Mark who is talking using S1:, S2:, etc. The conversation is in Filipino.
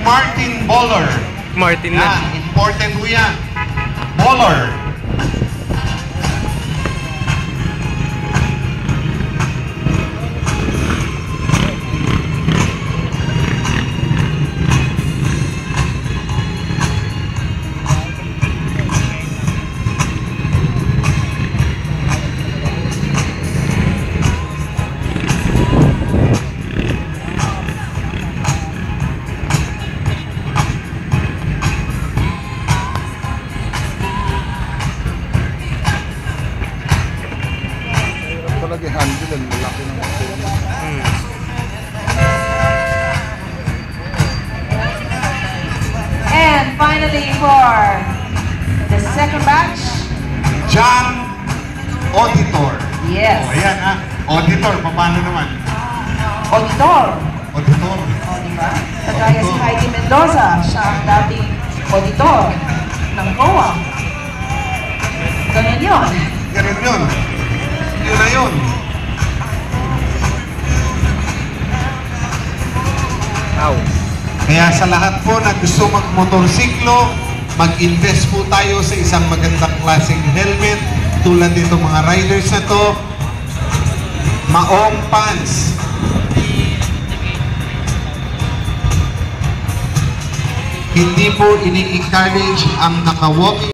S1: Martin Bowler.
S2: Martin na.
S1: Important po yan. Bowler.
S3: Handle ang laki ng
S4: And finally for the second batch,
S1: John Auditor.
S4: yes,
S1: Ayan ha. Auditor, paano naman?
S4: auditor.
S1: Auditor.
S4: O, diba? Kagaya si Heidi Mendoza, siya ang dating auditor ng COA. Ganun yun.
S1: Ganun yun. Yun na yun. Kaya sa lahat po na gusto magmotorsiklo, mag-invest po tayo sa isang magandang klaseng helmet tulad nito mga riders na to. Maong pants. Hindi po ini-encourage ang naka-walking